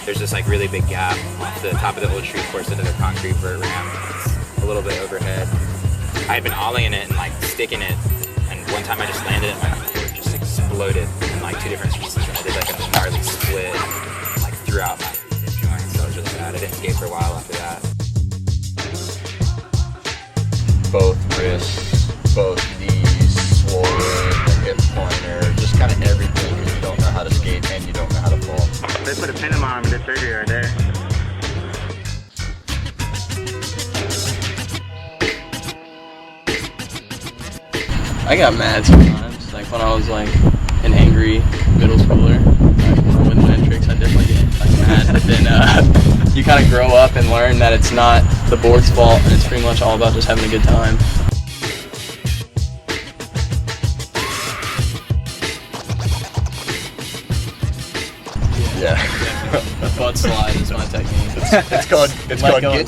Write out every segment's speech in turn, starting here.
there's this like really big gap off the top of the old street course into the concrete vert ramp. It's a little bit overhead. I had been ollieing it and like sticking it, and one time I just landed and my board just exploded in like 2 different pieces. I did like a gnarly split like throughout my joint, so it was really bad. I didn't skate for a while after that. Both wrists, both knees, swollen, the hip pointer, just kind of everything because you don't know how to skate and you don't know how to fall. They put a pin in my arm and did surgery right there. I got mad sometimes, like when I was like an angry middle schooler, like with my tricks, I definitely get like mad. But then you kind of grow up and learn that it's not the board's fault, and it's pretty much all about just having a good time. Yeah. The butt slide is my technique. It's called get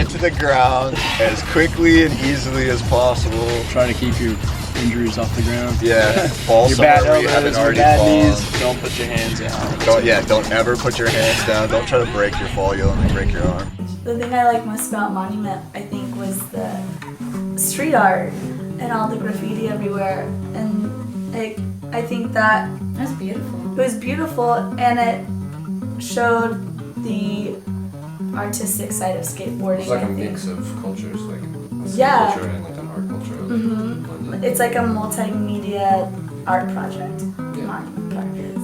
to the ground as quickly and easily as possible. Trying to keep your injuries off the ground. Yeah, fall Your somewhere bad where you haven't elbows, your already bad fallen. knees. Don't put your hands down. Don't ever put your hands down. Don't try to break your fall. You'll only break your arm. The thing I liked most about Monument, I think, was the street art and all the graffiti everywhere. And I think that That's beautiful. it was beautiful, and it showed the artistic side of skateboarding. It's like I a think. mix of cultures, like a Yeah. culture and like an art culture. Mm-hmm. It's like a multimedia art project. Yeah. Monument Park is.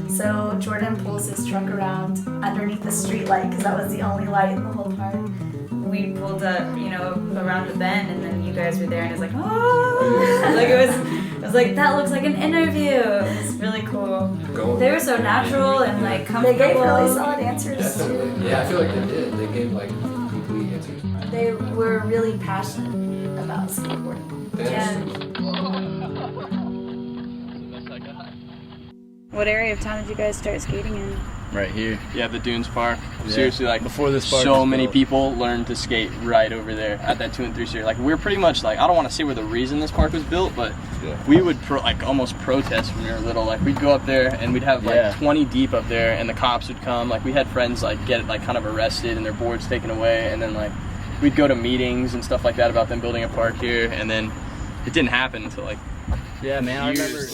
Yeah. So Jordan pulls his truck around underneath the street light because that was the only light in the whole park. We pulled up, around a bend, and then you guys were there, and it was like, oh, like it was like that looks like an interview. It was really cool. They were so natural and like They comfortable. gave really solid answers too. Yeah, I feel like they did. They gave like complete answers. They were really passionate about skateboarding. What area of town did you guys start skating in? Right here. Yeah, the Dunes Park. Yeah. Seriously, like Before this park so was many built. people learned to skate right over there at that 2 and 3 series. Like we're pretty much like, I don't want to say we're the reason this park was built, but Yeah. we would almost protest when we were little. Like we'd go up there and we'd have like Yeah. 20 deep up there, and the cops would come. Like we had friends like get like kind of arrested and their boards taken away, and then like we'd go to meetings and stuff like that about them building a park here, and then it didn't happen until like I years. remember.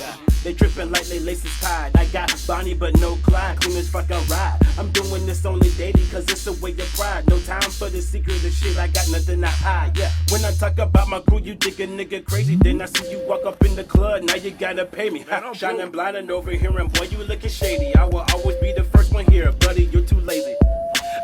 They dripping like they laces tied. I got Bonnie but no Clyde. Clean as fuck I ride. I'm doing this only daily cause it's a way of pride. No time for the secret of shit. I got nothing to hide. Yeah. When I talk about my crew, you dig a nigga crazy. Then I see you walk up in the club. Now you gotta pay me. Ha, shining blind and over here, and boy, you looking shady. I will always be the first one here, buddy. You're too lazy.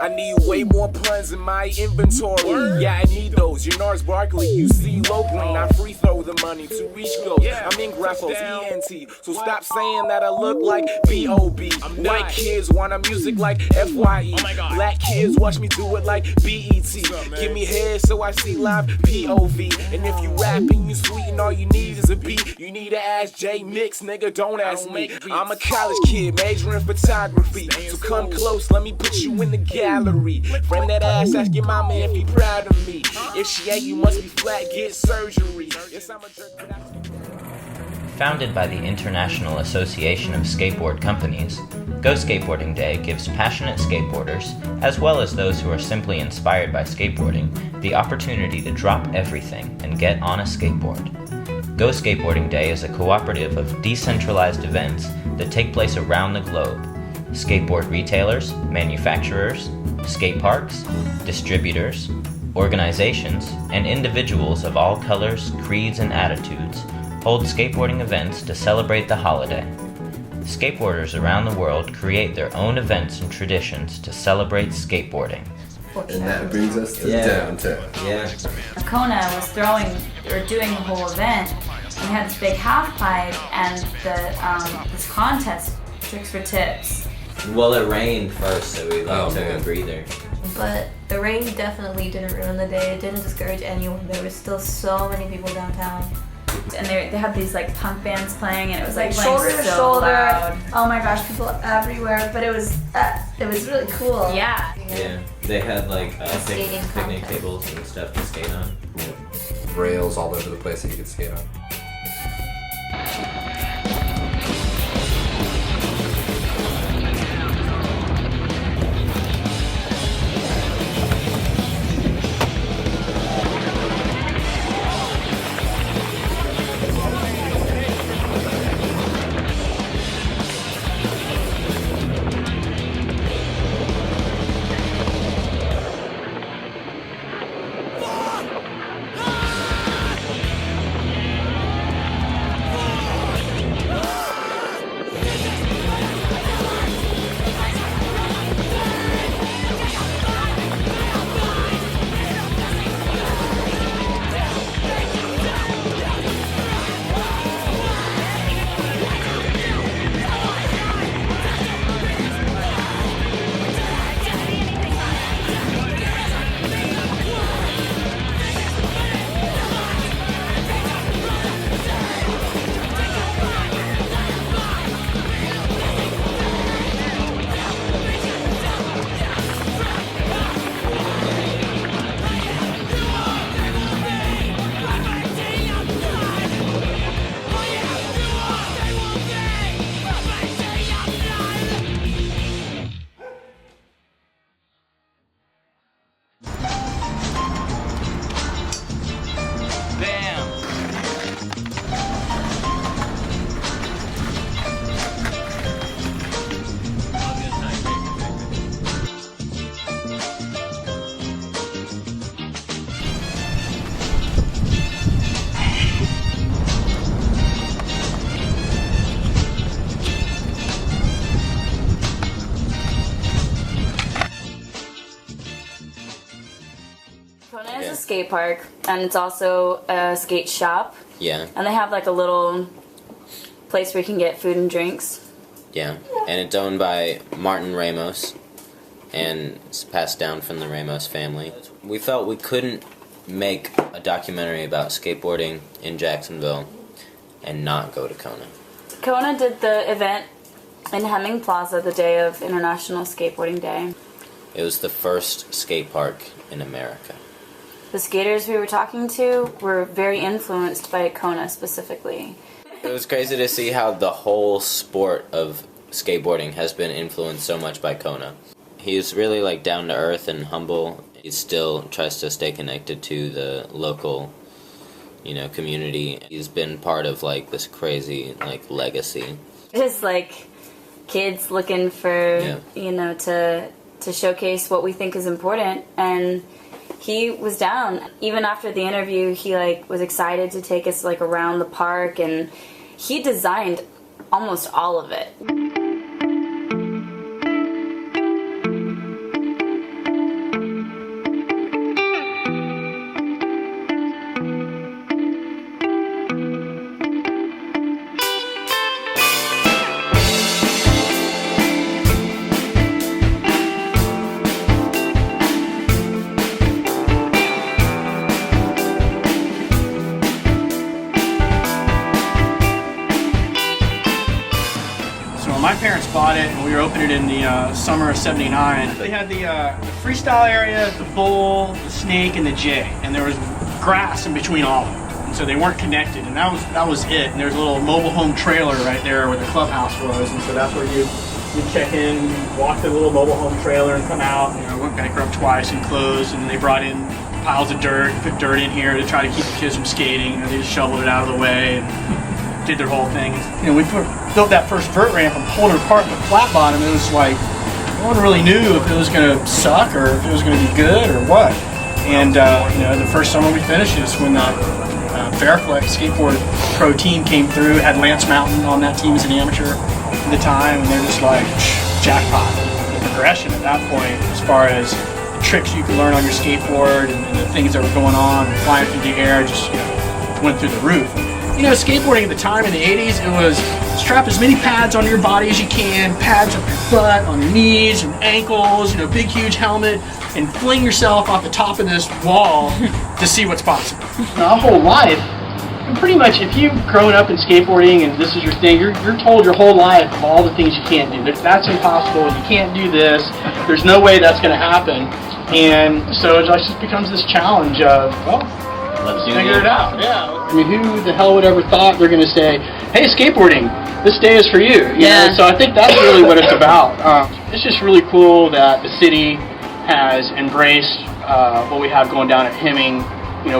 I need way more puns in my inventory. Yeah, I need those. You're Nars Barkley. You see low green. I free throw the money to reach goals. I'm in Graphos, ENT. So stop saying that I look like B.O.B. White kids want a music like F.Y.E. Black kids watch me do it like B.E.T. Give me head so I see live P.O.V. And if you rapping, you sweet and all you need is a beat. You need to ask J Mix, nigga, don't ask me. I'm a college kid majoring in photography. So come close, let me put you in the gallery. Frame that ass, ask your mama if you proud of me. If she ain't, you must be flat, get surgery. Yes, I'm a jerk, but I... Founded by the International Association of Skateboard Companies, Go Skateboarding Day gives passionate skateboarders, as well as those who are simply inspired by skateboarding, the opportunity to drop everything and get on a skateboard. Go Skateboarding Day is a cooperative of decentralized events that take place around the globe. Skateboard retailers, manufacturers, skate parks, distributors, organizations, and individuals of all colors, creeds, and attitudes hold skateboarding events to celebrate the holiday. Skateboarders around the world create their own events and traditions to celebrate skateboarding. And that brings us to downtown. Yeah. Kona was doing the whole event, and we had this big half pipe and this contest, tricks for tips. Well, it rained first, so we took man. a breather. But the rain definitely didn't ruin the day. It didn't discourage anyone. There was still so many people downtown. And they had these like punk bands playing, and it was like shoulder to so shoulder. loud. Oh my gosh, people everywhere. But it was really cool. Yeah. Yeah, they had like skating picnic contest. tables and stuff to skate on. Rails all over the place that you could skate on. There's a skate park, and it's also a skate shop. Yeah. And they have like a little place where you can get food and drinks. Yeah, and it's owned by Martin Ramos, and it's passed down from the Ramos family. We felt we couldn't make a documentary about skateboarding in Jacksonville and not go to Kona. Kona did the event in Hemming Plaza the day of International Skateboarding Day. It was the first skate park in America. The skaters we were talking to were very influenced by Kona specifically. It was crazy to see how the whole sport of skateboarding has been influenced so much by Kona. He's really like down to earth and humble. He still tries to stay connected to the local, community. He's been part of like this crazy like legacy. Just like kids looking for, to showcase what we think is important, and he was down. Even after the interview, he like was excited to take us like around the park, and he designed almost all of it. My parents bought it, and we were opening it in the summer of '79. They had the freestyle area, the bowl, the snake, and the J, and there was grass in between all of them. And so they weren't connected, and that was it. And there's a little mobile home trailer right there where the clubhouse was, and so that's where you check in, walk the little mobile home trailer, and come out. Went bankrupt twice and closed, and they brought in piles of dirt, put dirt in here to try to keep the kids from skating. They just shoveled it out of the way and did their whole thing. We built that first vert ramp and pulled it apart with flat bottom. It was like, no one really knew if it was going to suck or if it was going to be good or what. And the first summer we finished is when the Fairflex skateboard pro team came through. Had Lance Mountain on that team as an amateur at the time, and they're just like, jackpot. The progression at that point, as far as the tricks you could learn on your skateboard and the things that were going on, flying through the air, just went through the roof. Skateboarding at the time in the 80s, it was strap as many pads on your body as you can, pads up your butt, on your knees and ankles, big huge helmet, and fling yourself off the top of this wall to see what's possible. Our whole life, and pretty much if you've grown up in skateboarding and this is your thing, you're told your whole life of all the things you can't do. That's impossible, you can't do this, there's no way that's going to happen. And so it just becomes this challenge of, let's figure it out. Yeah. I mean, who the hell would ever thought they're going to say, hey, skateboarding, this day is for you. You know? So I think that's really what it's about. It's just really cool that the city has embraced what we have going down at Hemming,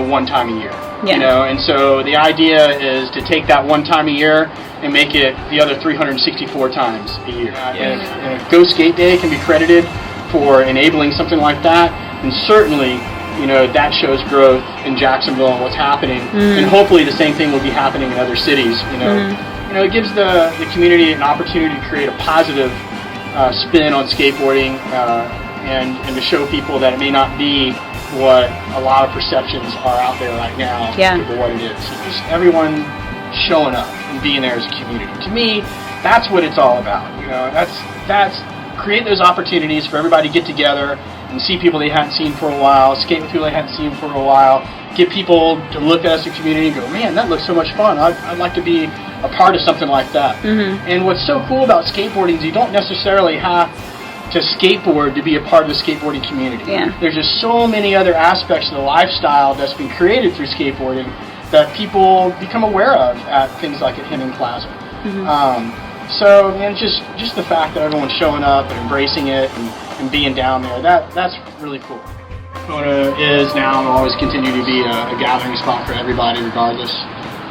one time a year. Yeah. And so the idea is to take that one time a year and make it the other 364 times a year. If Go Skate Day can be credited for enabling something like that, and certainly that shows growth in Jacksonville and what's happening, and hopefully the same thing will be happening in other cities. It gives the community an opportunity to create a positive spin on skateboarding, and to show people that it may not be what a lot of perceptions are out there right now for what it is. Just everyone showing up and being there as a community. To me, that's what it's all about. That's create those opportunities for everybody to get together and see people they hadn't seen for a while, skate with people they hadn't seen for a while, get people to look at us as a community and go, man, that looks so much fun. I'd like to be a part of something like that. And what's so cool about skateboarding is you don't necessarily have to skateboard to be a part of the skateboarding community. There's just so many other aspects of the lifestyle that's been created through skateboarding that people become aware of at things like at Hemming Plaza. So, and just the fact that everyone's showing up and embracing it and being down there, that's really cool. Kona is now and will always continue to be a gathering spot for everybody regardless.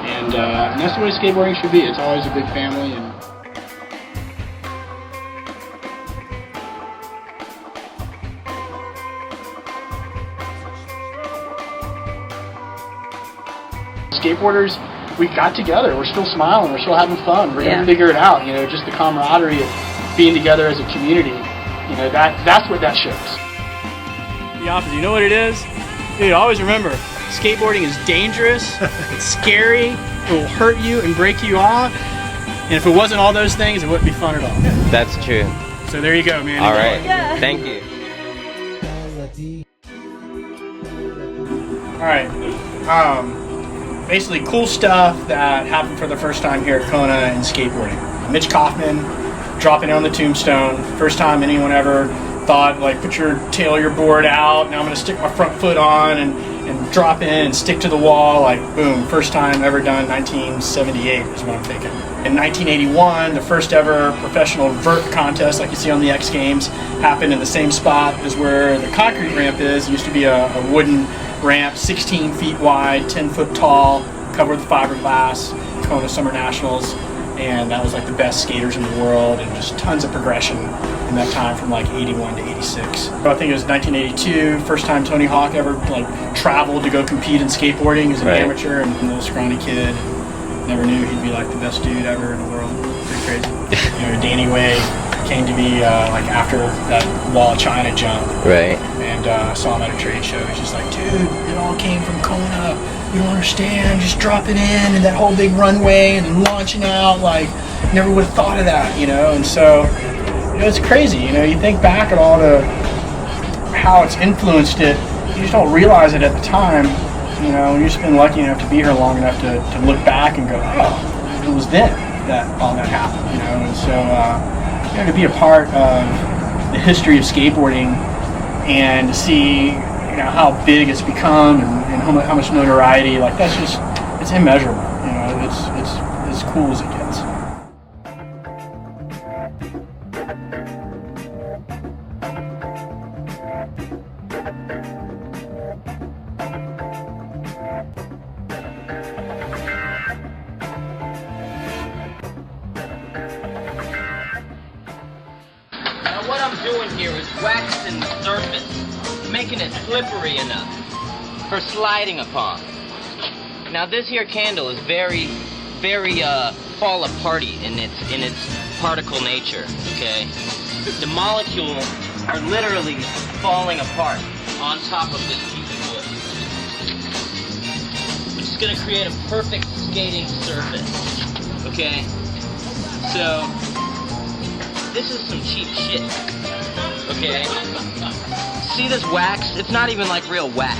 And that's the way skateboarding should be. It's always a big family. And skateboarders, we got together. We're still smiling. We're still having fun. We're gonna figure it out. Just the camaraderie of being together as a community. That's what that shows. The opposite. You know what it is? Dude, always remember, skateboarding is dangerous, it's scary, it will hurt you and break you off, and if it wasn't all those things, it wouldn't be fun at all. That's true. So there you go, man. All right. Yeah. Thank you. All right. Basically, cool stuff that happened for the first time here at Kona in skateboarding. Mitch Kaufman dropping it on the tombstone. First time anyone ever thought, like, put your tail of your board out, now I'm going to stick my front foot on and drop in and stick to the wall. Like, boom, first time ever done, 1978 is what I'm thinking. In 1981, the first ever professional vert contest, like you see on the X Games, happened in the same spot as where the concrete ramp is. It used to be a wooden ramp, 16 feet wide, 10 foot tall, covered with fiberglass, Kona Summer Nationals, and that was like the best skaters in the world, and just tons of progression in that time from like 81 to 86. So I think it was 1982, first time Tony Hawk ever like traveled to go compete in skateboarding as an amateur, and a little scrawny kid. Never knew he'd be like the best dude ever in the world. Pretty crazy. You know, Danny Way came to me like after that Wall of China jump. Right. And I saw him at a trade show. He's just like, dude, it all came from Kona. You don't understand. Just dropping in and that whole big runway and then launching out. Like, never would have thought of that, you know? And so, you know, it's crazy. You know, you think back at all the how it's influenced it. You just don't realize it at the time. You know, you've just been lucky enough to be here long enough to look back and go, oh, it was then that all that happened, you know? And so, you know, to be a part of the history of skateboarding and to see, you know, how big it's become and how much notoriety, like that's just, it's immeasurable, you know, it's as cool as it gets. What I'm doing here is waxing the surface, making it slippery enough for sliding upon. Now this here candle is very fall aparty in its particle nature, okay? The molecules are literally falling apart on top of this piece of wood, which is gonna create a perfect skating surface, okay? So this is some cheap shit, okay? See this wax? It's not even like real wax.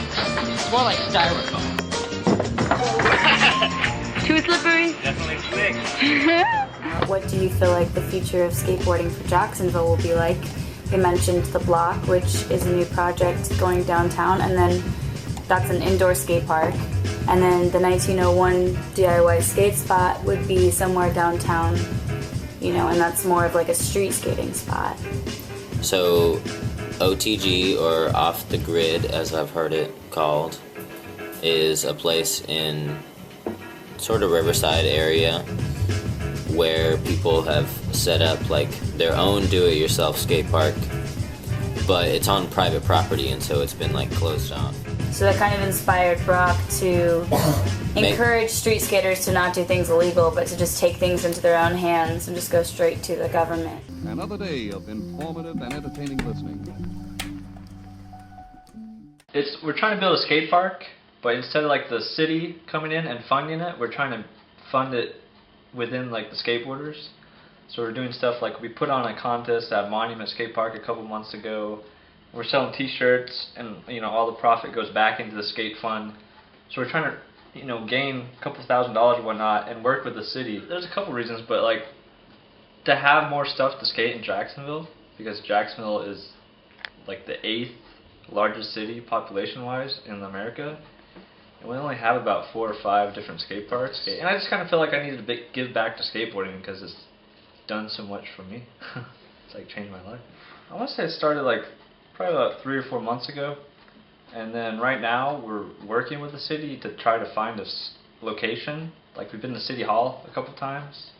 It's more like styrofoam. Too slippery? Definitely slick. What do you feel like the future of skateboarding for Jacksonville will be like? You mentioned the Block, which is a new project going downtown, and then that's an indoor skate park. And then the 1901 DIY skate spot would be somewhere downtown, you know, and that's more of like a street skating spot. So OTG, or Off the Grid as I've heard it called, is a place in sort of Riverside area where people have set up like their own do-it-yourself skate park, but it's on private property, and so it's been like closed off. So that kind of inspired Brock to encourage street skaters to not do things illegal, but to just take things into their own hands and just go straight to the government. Another day of informative and entertaining listening. We're trying to build a skate park, but instead of like the city coming in and funding it, we're trying to fund it within like the skateboarders. So we're doing stuff like we put on a contest at Monument Skate Park a couple months ago. We're selling T-shirts, and you know all the profit goes back into the skate fund. So we're trying to gain a couple $1,000s or whatnot and work with the city. There's a couple reasons, but like to have more stuff to skate in Jacksonville, because Jacksonville is like the 8th largest city population-wise in America, and we only have about 4 or 5 different skate parks. And I just kind of feel like I needed to give back to skateboarding because it's done so much for me. It's like changed my life. I want to say it started like probably about 3 or 4 months ago, and then right now we're working with the city to try to find a location. Like we've been to City Hall a couple times,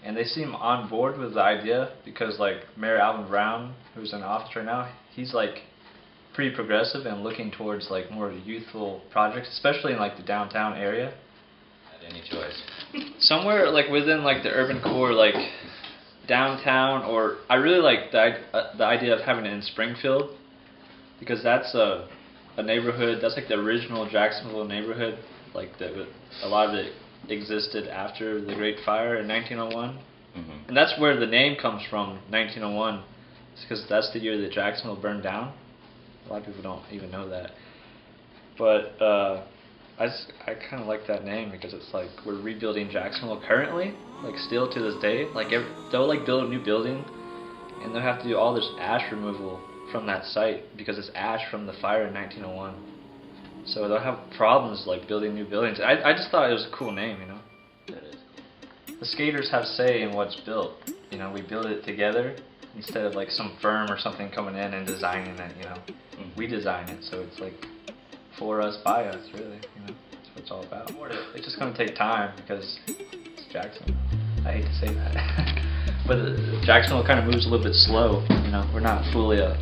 and they seem on board with the idea because like Mayor Alvin Brown, who's in office right now, he's like pretty progressive and looking towards like more youthful projects, especially in like the downtown area. Had any choice? Somewhere like within like the urban core, like downtown, or I really like the idea of having it in Springfield, because that's a neighborhood that's like the original Jacksonville neighborhood, like a lot of it existed after the Great Fire in 1901, and that's where the name comes from. 1901, it's because that's the year that Jacksonville burned down. A lot of people don't even know that, but I kind of like that name because it's like we're rebuilding Jacksonville currently, like still to this day. Like they'll like build a new building, and they'll have to do all this ash removal from that site because it's ash from the fire in 1901. So they'll have problems like building new buildings. I just thought it was a cool name, you know. The skaters have say in what's built. You know, we build it together instead of like some firm or something coming in and designing it. You know, we design it, so it's like for us, by us, really. You know, that's what it's all about. It's just gonna take time because it's Jacksonville. I hate to say that, but Jacksonville kind of moves a little bit slow. You know, we're not fully a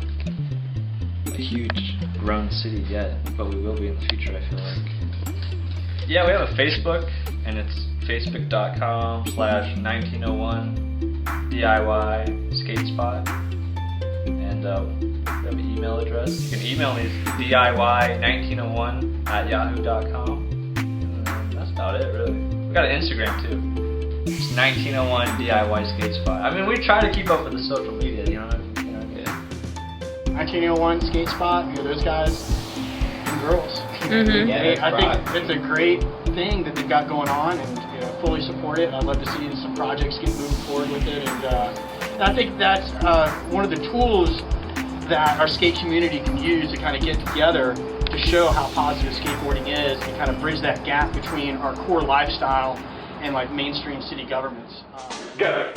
huge grown city yet, but we will be in the future, I feel like. Yeah, we have a Facebook, and it's facebook.com/1901 DIY Skatespot, and we have an email address. You can email me DIY1901@yahoo.com, and that's about it, really. We got an Instagram too. It's 1901 DIY Skatespot. I mean, we try to keep up with the social media, you know. 1901 skate spot, you know, those guys and girls. Yeah, I think it's a great thing that they've got going on, and you know, fully support it. I'd love to see some projects get moving forward with it, and I think that's one of the tools that our skate community can use to kind of get together to show how positive skateboarding is and kind of bridge that gap between our core lifestyle and like mainstream city governments. Go.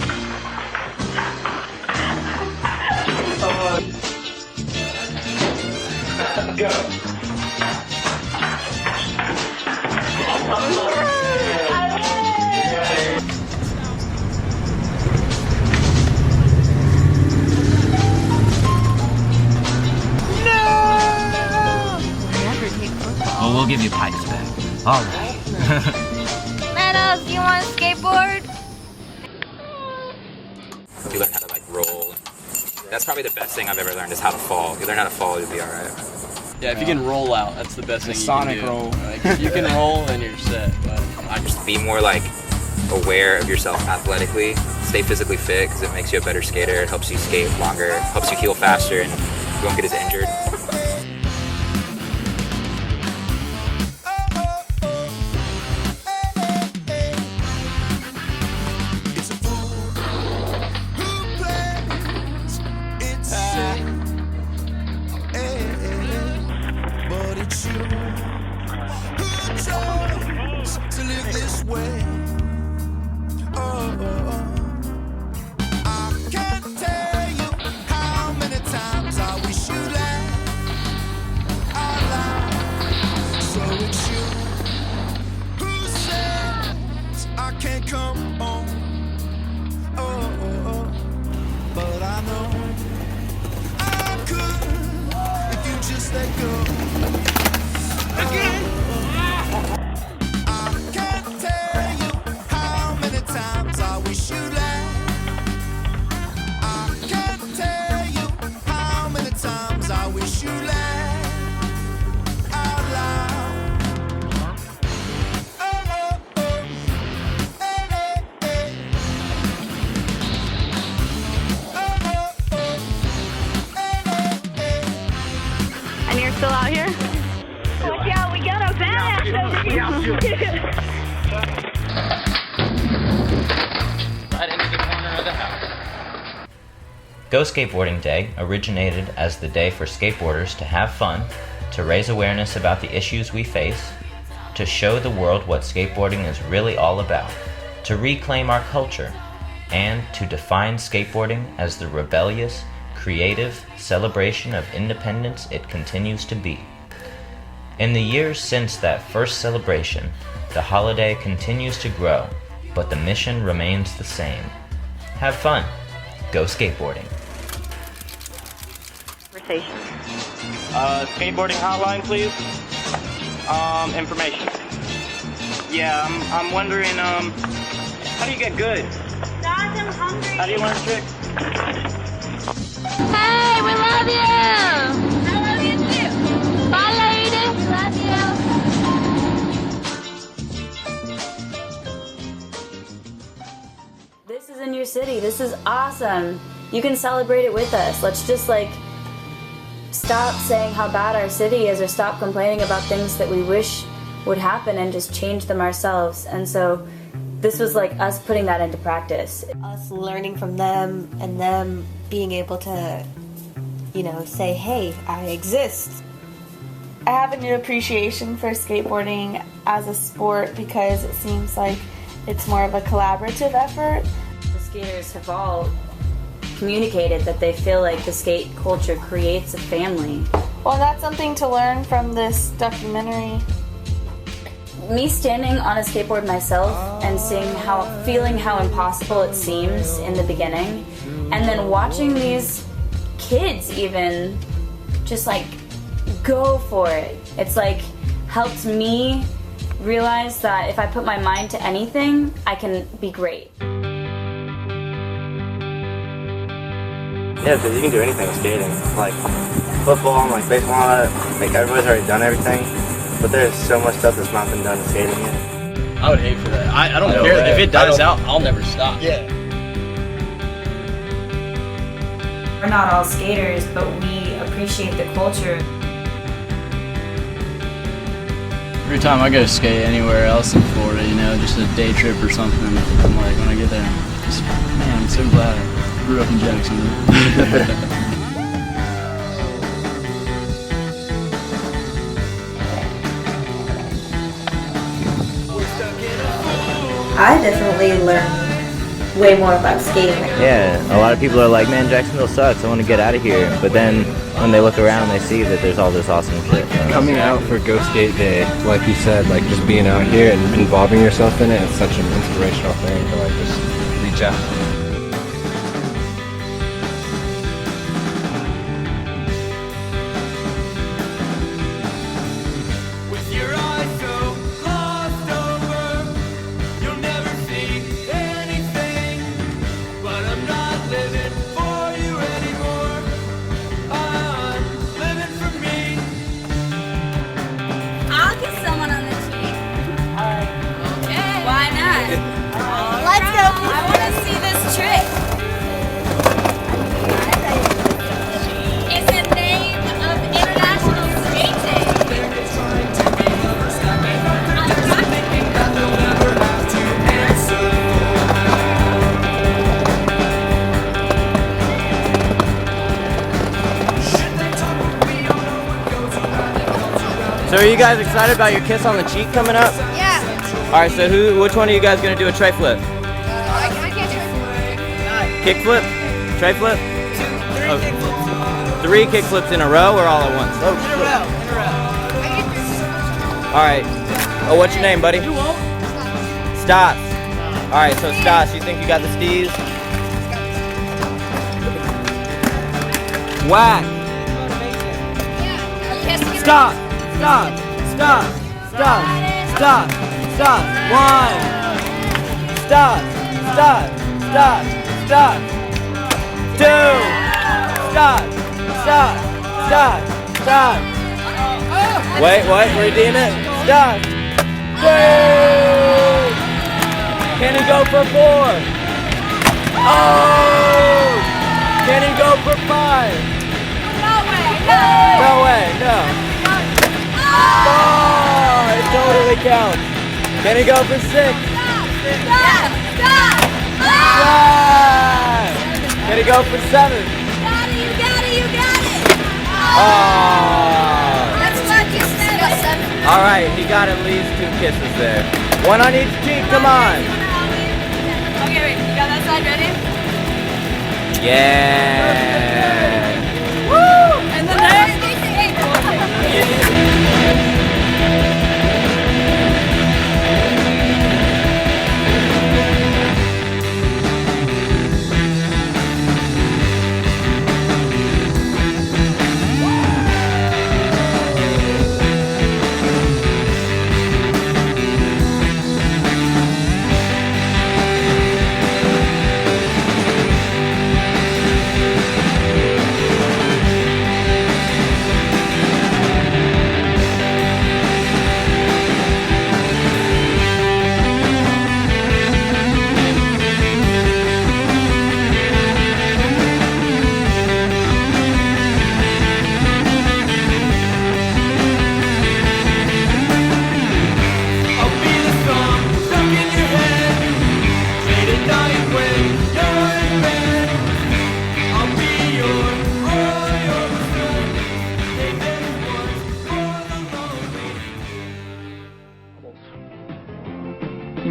Go. Well, we'll give you pipes back. All right. Meadows, you want to skateboard? You learn how to like roll. That's probably the best thing I've ever learned is how to fall. You learn how to fall, you'll be all right. Yeah, if you can roll out, that's the best thing you Sonic can do. roll. Like, if you can roll, then you're set. But Just be more like aware of yourself athletically. Stay physically fit because it makes you a better skater. It helps you skate longer, helps you heal faster, and you won't get as injured. And you're still out here? Watch out, we got a badass over here. Right into the corner of the house. Go Skateboarding Day originated as the day for skateboarders to have fun, to raise awareness about the issues we face, to show the world what skateboarding is really all about, to reclaim our culture, and to define skateboarding as the rebellious, creative celebration of independence it continues to be. In the years since that first celebration, the holiday continues to grow, but the mission remains the same. Have fun. Go skateboarding. Skateboarding hotline, please. Information. Yeah, I'm wondering, how do you get good? Dad, I'm hungry. How do you learn tricks? Hey, we love you! I love you too! Bye, ladies! city. This is awesome. You can celebrate it with us. Let's just like stop saying how bad our city is or stop complaining about things that we wish would happen and just change them ourselves. And so this was like us putting that into practice. Us learning from them and them being able to, you know, say, hey, I exist. I have a new appreciation for skateboarding as a sport because it seems like it's more of a collaborative effort. The skaters have all communicated that they feel like the skate culture creates a family. Well, that's something to learn from this documentary. Me standing on a skateboard myself and feeling how impossible it seems in the beginning, and then watching these kids even just like go for it. It's like helped me realize that if I put my mind to anything, I can be great. Yeah, because you can do anything with skating. Like football and like baseball, like everybody's already done everything. But there's so much stuff that's not been done in skating yet. I would hate for that. I don't care. If it dies out, I'll never stop. Yeah. We're not all skaters, but we appreciate the culture. Every time I go skate anywhere else in Florida, you know, just a day trip or something, I'm like, when I get there, just, man, I'm so glad I grew up in Jacksonville. I definitely learned way more about skating. Yeah, a lot of people are like, man, Jacksonville sucks, I want to get out of here. But then when they look around, they see that there's all this awesome shit. Coming out for Go Skate Day, like you said, like just being out here and involving yourself in it, it's such an inspirational thing to like just reach out. So are you guys excited about your kiss on the cheek coming up? Yeah. All right, so which one of you guys gonna do a tray flip? I can't Kick flip? Tray flip? Three kick flips in a row or all at once? Oh, In a row. all right. Oh, what's your name, buddy? Stas. All right, so Stas, you think you got the steez? Whack. Stop. Stop. Stop. Stop. Stop. Stop. One. Stop. Stop. Stop. Stop. Two. Stop. Stop. Stop. Stop. Wait, redeem it. Stop. Wait. Can he go for 4? Oh. Can he go for 5? No way, no. Oh, it totally counts. Can he go for 6? Stop! Can he go for 7? You got it! Oh. That's what you said. All right, he got at least 2 kisses there. One on each cheek, come on. Okay, wait, you got that side ready? Yeah. Woo! And the next.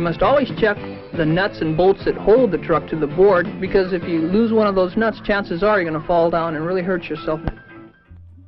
must always check the nuts and bolts that hold the truck to the board, because if you lose one of those nuts, chances are you're going to fall down and really hurt yourself.